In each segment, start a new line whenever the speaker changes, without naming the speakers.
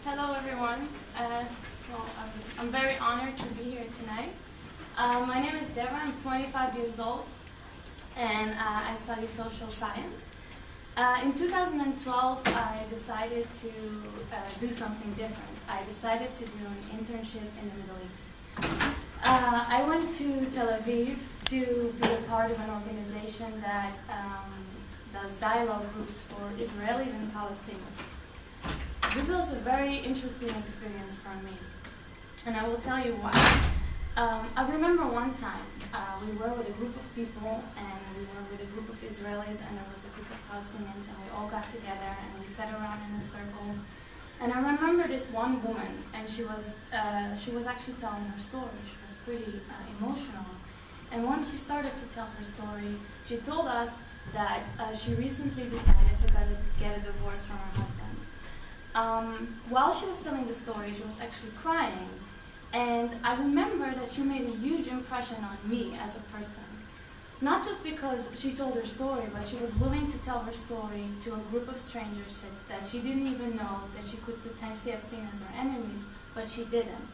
Hello, everyone. I'm very honored to be here tonight. My name is Debra. I'm 25 years old, and I study social science. In 2012, I decided to do something different. I decided to do an internship in the Middle East. I went to Tel Aviv to be a part of an organization that does dialogue groups for Israelis and Palestinians. This was a very interesting experience for me, and I will tell you why. I remember one time we were with a group of people, and we were with a group of Israelis, and there was a group of Palestinians, and we all got together, and we sat around in a circle. And I remember this one woman, and she was actually telling her story. She was pretty emotional. And once she started to tell her story, she told us that she recently decided to get a divorce from her husband. While she was telling the story, she was actually crying. And I remember that she made a huge impression on me as a person. Not just because she told her story, but she was willing to tell her story to a group of strangers that she didn't even know, that she could potentially have seen as her enemies, but she didn't.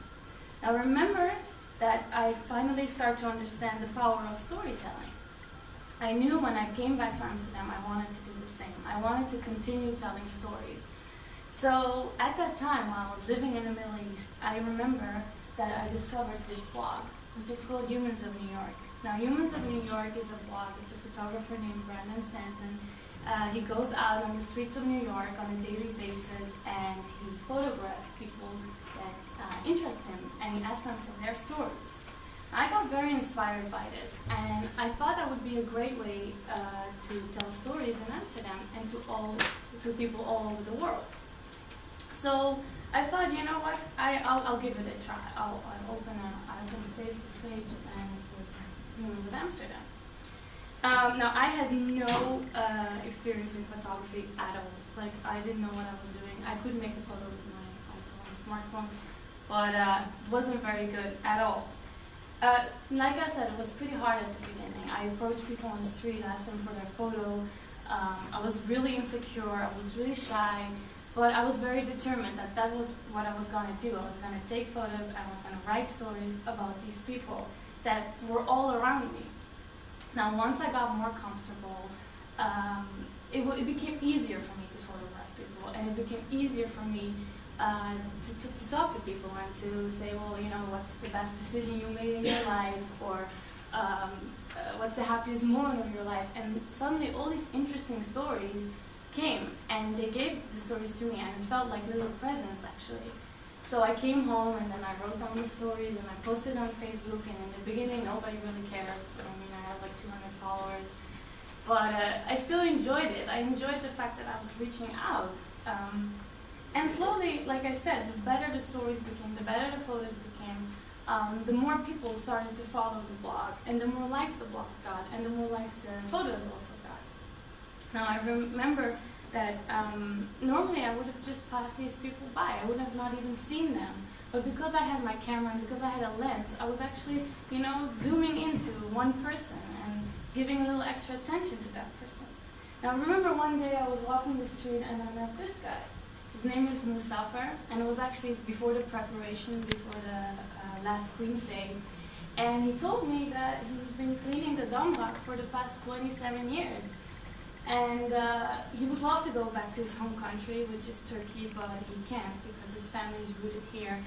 Now remember that I finally started to understand the power of storytelling. I knew when I came back to Amsterdam, I wanted to do the same. I wanted to continue telling stories. So at that time, while I was living in the Middle East, I remember that I discovered this blog, which is called Humans of New York. Now, Humans of New York is a blog. It's a photographer named Brandon Stanton. He goes out on the streets of New York on a daily basis, and he photographs people that interest him, and he asks them for their stories. I got very inspired by this, and I thought that would be a great way to tell stories in Amsterdam and to people all over the world. So I thought, you know what, I'll give it a try. I'll open a Facebook page, and it was Humans of Amsterdam. Now, I had no experience in photography at all. Like, I didn't know what I was doing. I couldn't make a photo with my smartphone, but it wasn't very good at all. Like I said, it was pretty hard at the beginning. I approached people on the street, asked them for their photo. I was really insecure. I was really shy. But I was very determined that was what I was going to do. I was going to take photos, I was going to write stories about these people that were all around me. Now, once I got more comfortable, it became easier for me to photograph people, and it became easier for me to talk to people and to say, well, you know, what's the best decision you made in your life, or what's the happiest moment of your life. And suddenly all these interesting stories came, and they gave the stories to me, and it felt like little presents, actually. So I came home, and then I wrote down the stories, and I posted on Facebook, and in the beginning, nobody really cared. I mean, I had like 200 followers. But I still enjoyed it. I enjoyed the fact that I was reaching out. And slowly, like I said, the better the stories became, the better the photos became, the more people started to follow the blog, and the more likes the blog got, and the more likes the photos also got. Now, I remember that normally I would have just passed these people by. I would have not even seen them. But because I had my camera and because I had a lens, I was actually, you know, zooming into one person and giving a little extra attention to that person. Now, I remember one day I was walking the street and I met this guy. His name is Mustafa, and it was actually before the preparation, before the last Queen's Day. And he told me that he's been cleaning the Damrak for the past 27 years. And he would love to go back to his home country, which is Turkey, but he can't because his family is rooted here,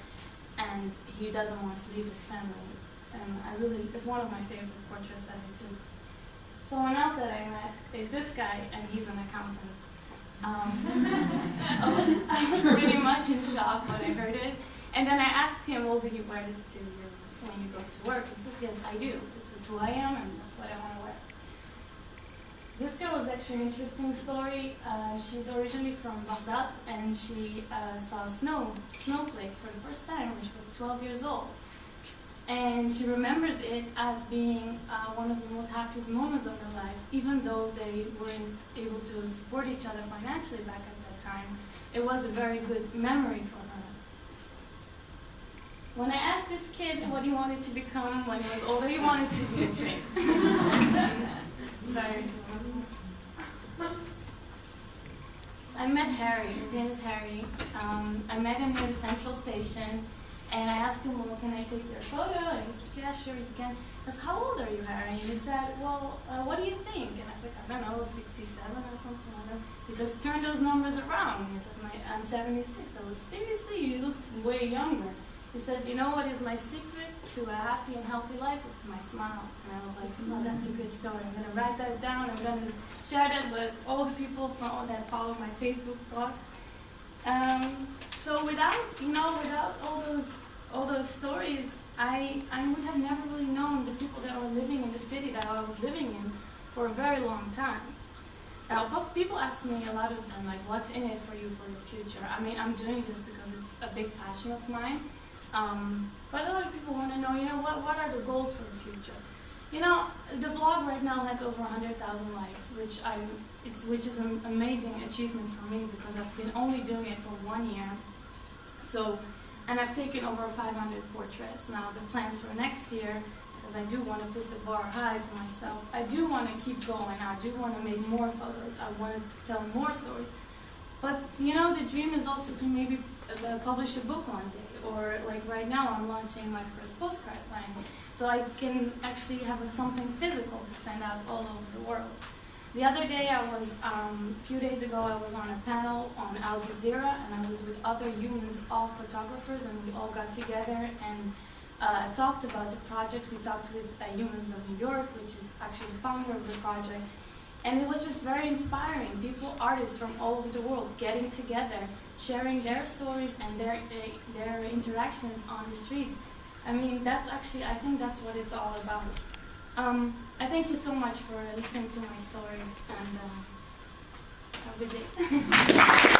and he doesn't want to leave his family. And it's one of my favorite portraits that I took. Someone else that I met is this guy, and he's an accountant. I was pretty much in shock when I heard it. And then I asked him, well, do you wear this to when you go to work? He says, yes, I do. This is who I am, and that's what I want to wear. This girl was actually an interesting story. She's originally from Baghdad, and she saw snowflakes for the first time when she was 12 years old. And she remembers it as being one of the most happiest moments of her life, even though they weren't able to support each other financially back at that time. It was a very good memory for her. When I asked this kid what he wanted to become when he was older, he wanted to be a train. Very I met Harry. His name is Harry. I met him near the Central Station, and I asked him, well, can I take your photo? And he said, yeah, sure, you can. I said, how old are you, Harry? And he said, well, what do you think? And I said, I don't know, 67 or something like that. He says, turn those numbers around. He says, I'm 76. I was, seriously? You look way younger. He says, you know what is my secret to a happy and healthy life? It's my smile. And I was like, oh, that's a good story. I'm going to write that down. I'm going to share that with all the people that follow my Facebook blog. So without all those stories, I would have never really known the people that were living in the city that I was living in for a very long time. Now, people ask me a lot of time, like, what's in it for you for your future? I mean, I'm doing this because it's a big passion of mine. But a lot of people want to know, what are the goals for the future? The blog right now has over 100,000 likes, which is an amazing achievement for me because I've been only doing it for 1 year. And I've taken over 500 portraits. Now, the plans for next year, because I do want to put the bar high for myself, I do want to keep going. I do want to make more photos. I want to tell more stories. But, the dream is also to maybe publish a book one day. Or, like right now, I'm launching my first postcard line. So I can actually have something physical to send out all over the world. The other day, a few days ago, I was on a panel on Al Jazeera, and I was with other humans, all photographers, and we all got together and talked about the project. We talked with Humans of New York, which is actually the founder of the project. And it was just very inspiring. People, artists from all over the world getting together, sharing their stories and their interactions on the streets. I mean, I think that's what it's all about. I thank you so much for listening to my story, and have a good day.